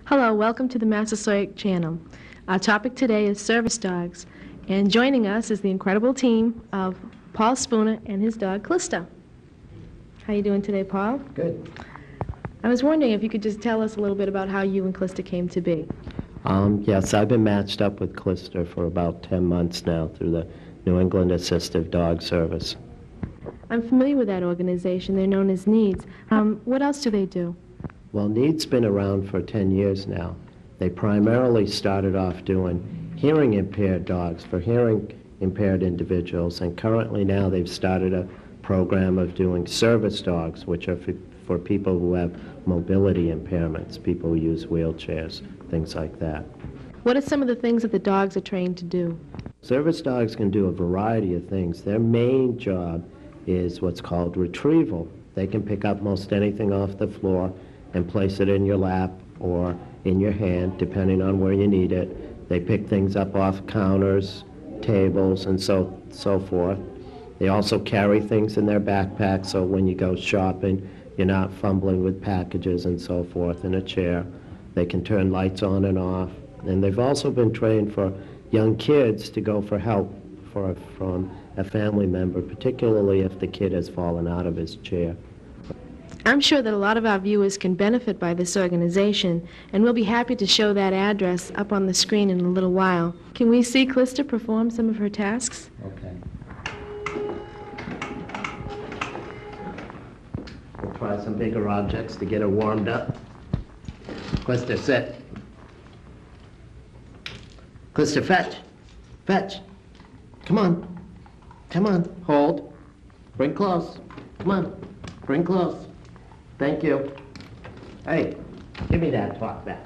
Hello, welcome to the Massasoit channel. Our topic today is service dogs, and joining us is the incredible team of Paul Spooner and his dog, Calista. How are you doing today, Paul? Good. I was wondering if you could just tell us a little bit about how you and Calista came to be. Yes, I've been matched up with Calista for about 10 months now through the New England Assistive Dog Service. I'm familiar with that organization. They're known as NEEDS. What else do they do? Well, NEED's been around for 10 years now. They primarily started off doing hearing impaired dogs for hearing impaired individuals, and currently now they've started a program of doing service dogs, which are for people who have mobility impairments, people who use wheelchairs, things like that. What are some of the things that the dogs are trained to do? Service dogs can do a variety of things. Their main job is what's called retrieval. They can pick up most anything off the floor and place it in your lap or in your hand, depending on where you need it. They pick things up off counters, tables, and so forth. They also carry things in their backpack, so when you go shopping, you're not fumbling with packages and so forth in a chair. They can turn lights on and off. And they've also been trained for young kids to go for help from a family member, particularly if the kid has fallen out of his chair. I'm sure that a lot of our viewers can benefit by this organization, and we'll be happy to show that address up on the screen in a little while. Can we see Calista perform some of her tasks? Okay. We'll try some bigger objects to get her warmed up. Calista, sit. Calista, fetch. Fetch. Come on. Come on. Hold. Bring close. Come on. Bring close. Thank you. Hey, give me that talk back.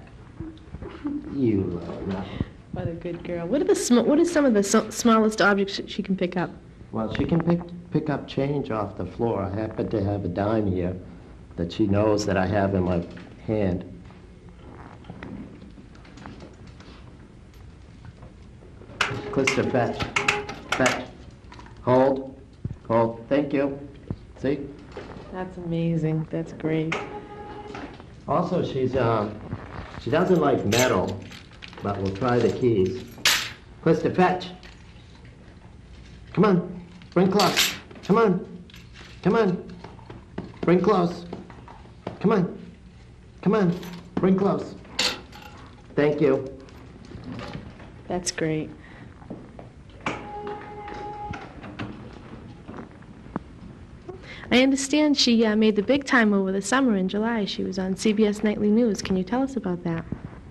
You little nut. What a good girl. What are some of the smallest objects she can pick up? Well, she can pick up change off the floor. I happen to have a dime here that she knows that I have in my hand. Calista, fetch. Fetch. Hold. Hold. Thank you. See? That's amazing. That's great. Also, she doesn't like metal, but we'll try the keys. Calista, fetch. Come on. Bring close. Come on. Come on. Bring close. Come on. Come on. Bring close. Thank you. That's great. I understand she made the big time over the summer in July. She was on CBS Nightly News. Can you tell us about that?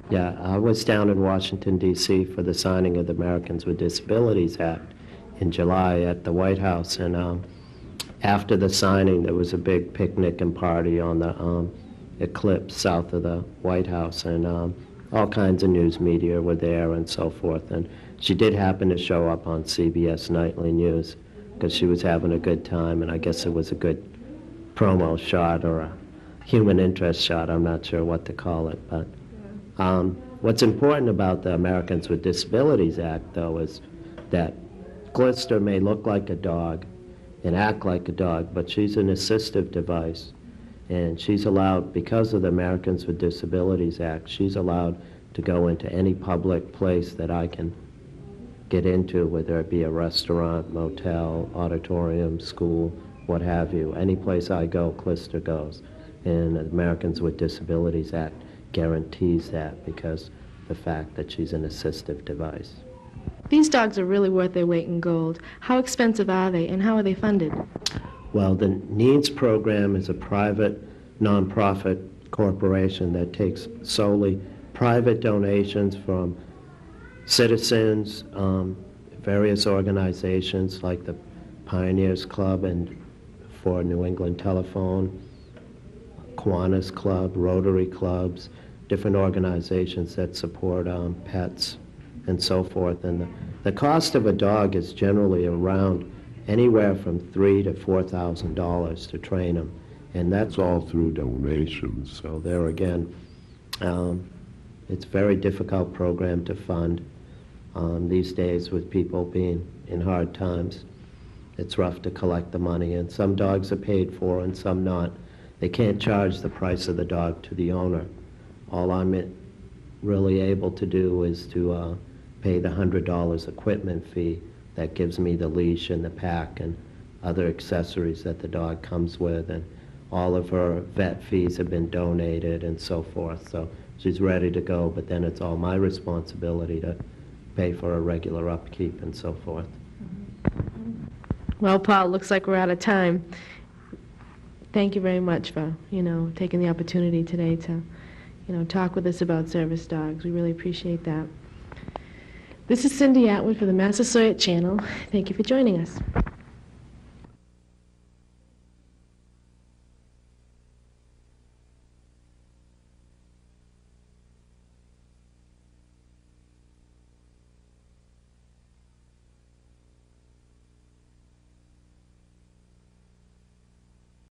Yeah, I was down in Washington, D.C. for the signing of the Americans with Disabilities Act in July at the White House. And after the signing, there was a big picnic and party on the Eclipse south of the White House. And all kinds of news media were there and so forth. And she did happen to show up on CBS Nightly News because she was having a good time, and I guess it was a good promo shot or a human interest shot. I'm not sure what to call it. But what's important about the Americans with Disabilities Act, though, is that Calista may look like a dog and act like a dog, but she's an assistive device. And she's allowed, because of the Americans with Disabilities Act, she's allowed to go into any public place that I can get into, whether it be a restaurant, motel, auditorium, school, what have you. Any place I go, Calista goes. And the Americans with Disabilities Act guarantees that because the fact that she's an assistive device. These dogs are really worth their weight in gold. How expensive are they, and how are they funded? Well, the NEEDS program is a private, nonprofit corporation that takes solely private donations from citizens, various organizations like the Pioneers Club and for New England Telephone, Kiwanis Club, Rotary Clubs, different organizations that support pets and so forth. And the cost of a dog is generally around anywhere from $3,000 to $4,000 to train them. And that's all through donations. So there again, it's a very difficult program to fund. These days with people being in hard times, it's rough to collect the money, and some dogs are paid for and some not. They can't charge the price of the dog to the owner. All I'm really able to do is to pay the $100 equipment fee that gives me the leash and the pack and other accessories that the dog comes with, and all of her vet fees have been donated and so forth. So she's ready to go, but then it's all my responsibility to pay for her regular upkeep and so forth. Well, Paul, looks like we're out of time. Thank you very much for, taking the opportunity today to, talk with us about service dogs. We really appreciate that. This is Cindy Atwood for the Massasoit Channel. Thank you for joining us.